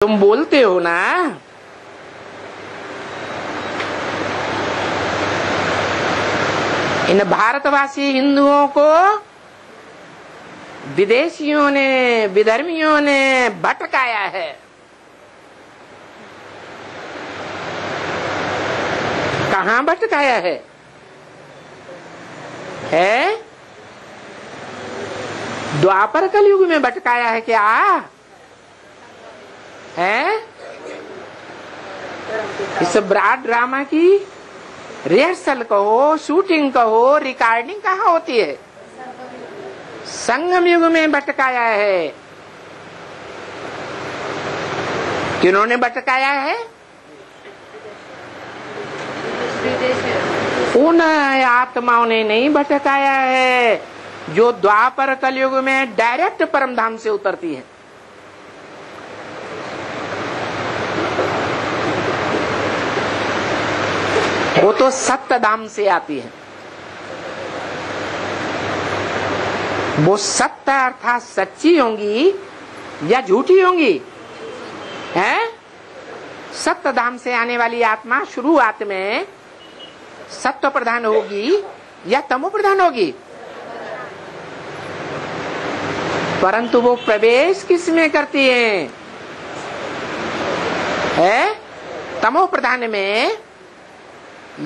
तुम बोलते हो ना, इन भारतवासी हिंदुओं को विदेशियों ने, विधर्मियों ने भटकाया है। कहां भटकाया है? द्वापर कलयुग में भटकाया है क्या? इस ब्रॉड ड्रामा की रिहर्सल कहो, शूटिंग कहो, रिकॉर्डिंग कहाँ होती है? संगम युग में भटकाया है। किन्होंने भटकाया है? उन आत्माओं ने नहीं भटकाया है जो द्वापर कलयुग में डायरेक्ट परमधाम से उतरती है। वो तो सत्यधाम से आती है। वो सत्य अर्थात सच्ची होंगी या झूठी होंगी? सत्यधाम से आने वाली आत्मा शुरुआत में सत्व प्रधान होगी या तमो प्रधान होगी? परंतु वो प्रवेश किस में करती है? तमो प्रधान में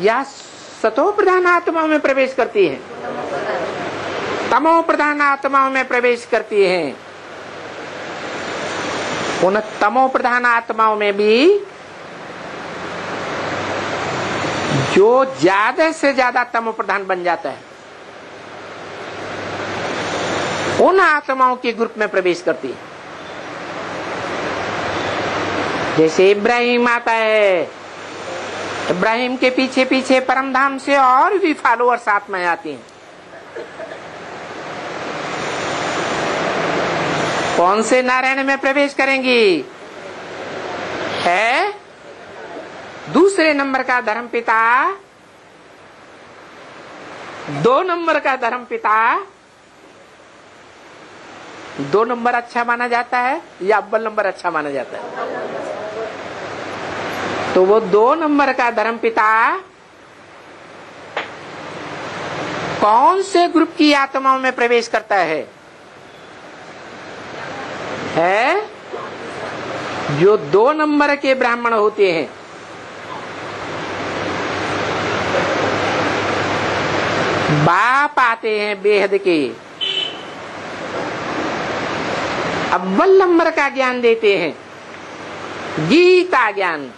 या सतो प्रधान आत्माओं में प्रवेश करती है? तमो प्रधान आत्माओं में प्रवेश करती है। उन तमो प्रधान आत्माओं में भी जो ज्यादा से ज्यादा तमो प्रधान बन जाता है, उन आत्माओं के ग्रुप में प्रवेश करती है। जैसे इब्राहिम आता है, इब्राहिम के पीछे पीछे परमधाम से और भी फॉलोअर्स आत्माएं आती हैं। कौन से नारायण में प्रवेश करेंगी? दूसरे नंबर का धर्मपिता, 2 नंबर का धर्मपिता। 2 नंबर अच्छा माना जाता है या अव्वल नंबर अच्छा माना जाता है? तो वो 2 नंबर का धर्मपिता कौन से ग्रुप की आत्माओं में प्रवेश करता है? जो 2 नंबर के ब्राह्मण होते हैं। बाप आते हैं बेहद के, अव्वल नंबर का ज्ञान देते हैं, गीता ज्ञान।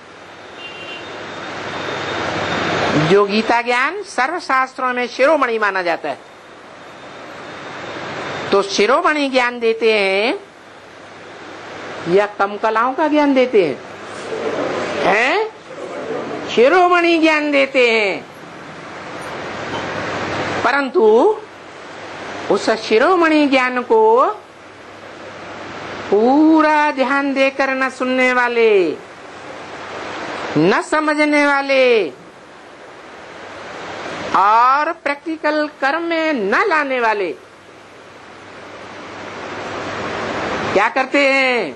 जो गीता ज्ञान सर्वशास्त्रों में शिरोमणि माना जाता है, तो शिरोमणि ज्ञान देते हैं या कम कलाओं का ज्ञान देते हैं? शिरोमणि ज्ञान देते हैं। परंतु उस शिरोमणि ज्ञान को पूरा ध्यान देकर न सुनने वाले, न समझने वाले और प्रैक्टिकल कर्म में न लाने वाले क्या करते हैं?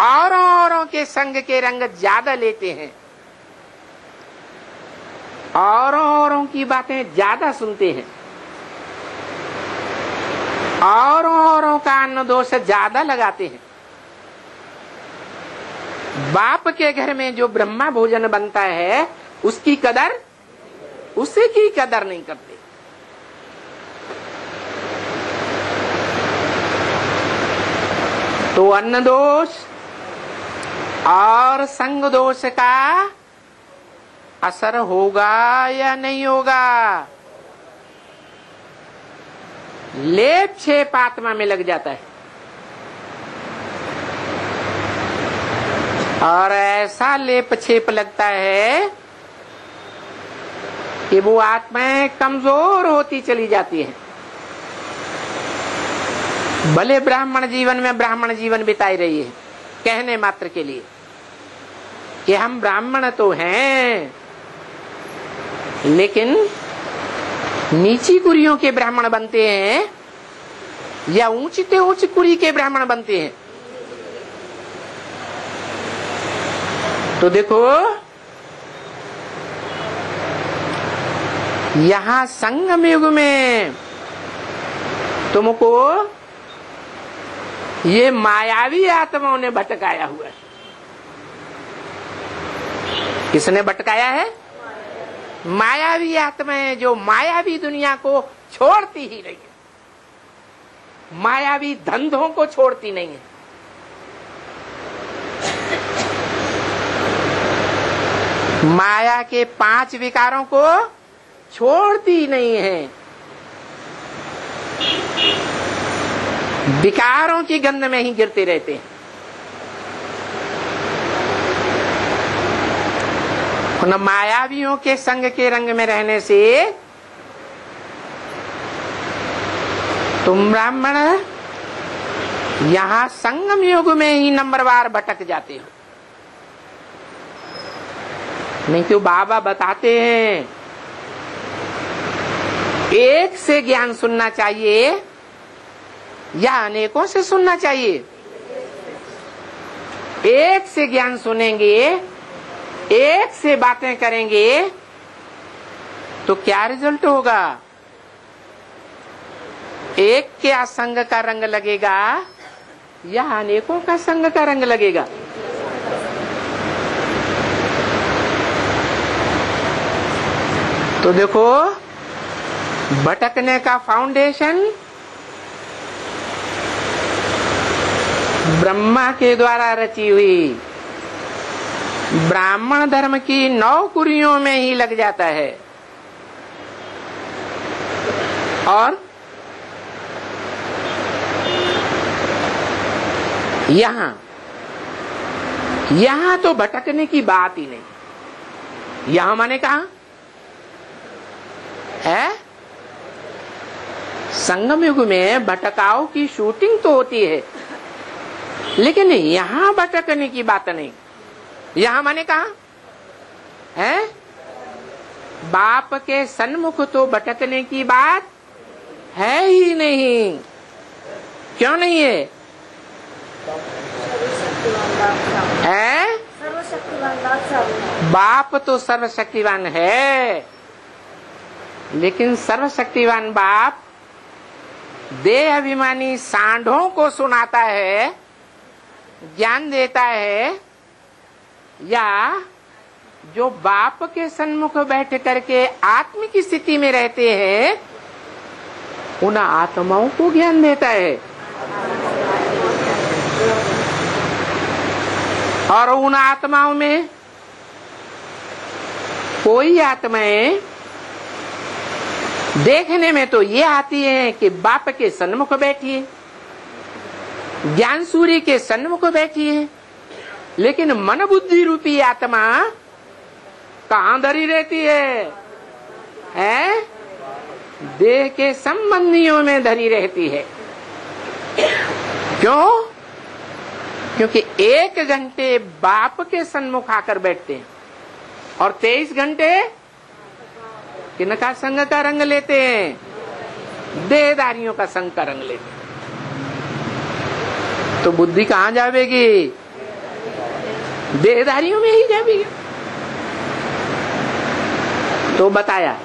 औरों के संग के रंग ज्यादा लेते हैं, औरों की बातें ज्यादा सुनते हैं, औरों का अन्न दोष ज्यादा लगाते हैं। बाप के घर में जो ब्रह्मा भोजन बनता है उसकी कदर, उसी की कदर नहीं करते। तो अन्न दोष और संग दोष का असर होगा या नहीं होगा? लेप छेप आत्मा में लग जाता है और ऐसा लेप छेप लगता है कि वो आत्माएं कमजोर होती चली जाती हैं। भले ब्राह्मण जीवन में ब्राह्मण जीवन बिताई रही है, कहने मात्र के लिए कि हम ब्राह्मण तो हैं, लेकिन नीची कुरियों के ब्राह्मण बनते हैं या ऊंची से ऊंची कुड़ी के ब्राह्मण बनते हैं। तो देखो यहां संगम युग में तुमको ये मायावी आत्माओं ने भटकाया हुआ है। किसने भटकाया है? मायावी आत्माएं, जो मायावी दुनिया को छोड़ती ही नहीं है, मायावी धंधों को छोड़ती नहीं है। माया के 5 विकारों को छोड़ती नहीं है। विकारों की गंध में ही गिरते रहते हैं। उन मायावियों के संग के रंग में रहने से तुम ब्राह्मण यहां संगम युग में ही नंबरवार भटक जाते हो। नहीं तो बाबा बताते हैं एक से ज्ञान सुनना चाहिए या अनेकों से सुनना चाहिए? एक से ज्ञान सुनेंगे, एक से बातें करेंगे तो क्या रिजल्ट होगा? एक के संग का रंग लगेगा या अनेकों का संग का रंग लगेगा? तो देखो भटकने का फाउंडेशन ब्रह्मा के द्वारा रची हुई ब्राह्मण धर्म की 9 कुरियों में ही लग जाता है। और यहां तो भटकने की बात ही नहीं। यहां माने कहा है? संगम युग में भटकाव की शूटिंग तो होती है, लेकिन यहां भटकने की बात नहीं। यहां माने कहा है? बाप के सन्मुख तो भटकने की बात है ही नहीं। क्यों नहीं है? बाप तो सर्वशक्तिवान है, लेकिन सर्वशक्तिवान बाप देह अभिमानी सांडों को सुनाता है, ज्ञान देता है, या जो बाप के सन्मुख बैठ करके आत्म की स्थिति में रहते हैं उन आत्माओं को ज्ञान देता है। और उन आत्माओं में कोई आत्माएं देखने में तो ये आती है कि बाप के सन्मुख बैठी है, ज्ञान सूर्य के सन्मुख बैठी है, लेकिन मन बुद्धि रूपी आत्मा कहां धरी रहती है? देह के संबंधियों में धरी रहती है। क्यों? क्योंकि 1 घंटे बाप के सन्मुख आकर बैठते हैं और 23 घंटे किनका संग का रंग लेते हैं? देहधारियों का संग का रंग लेते हैं। तो बुद्धि कहां जावेगी? देहधारियों में ही जावेगी। तो बताया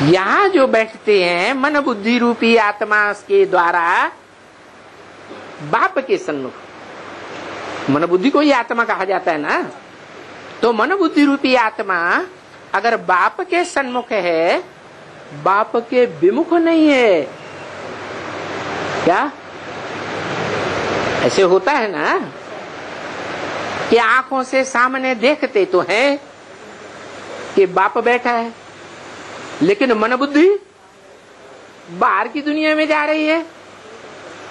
यहां जो बैठते हैं मन बुद्धि रूपी आत्मा के द्वारा बाप के सन्मुख, मन बुद्धि को ही आत्मा कहा जाता है ना, तो मन बुद्धि रूपी आत्मा अगर बाप के सन्मुख है, बाप के विमुख नहीं है। क्या ऐसे होता है ना कि आंखों से सामने देखते तो है कि बाप बैठा है, लेकिन मन बुद्धि बाहर की दुनिया में जा रही है,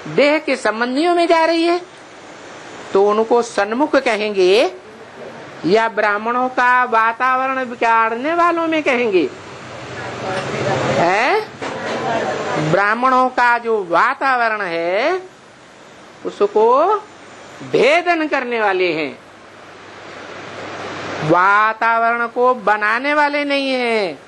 देह के संबंधियों में जा रही है, तो उनको सन्मुख कहेंगे या ब्राह्मणों का वातावरण बिगाड़ने वालों में कहेंगे? ब्राह्मणों का जो वातावरण है उसको भेदन करने वाले हैं, वातावरण को बनाने वाले नहीं हैं।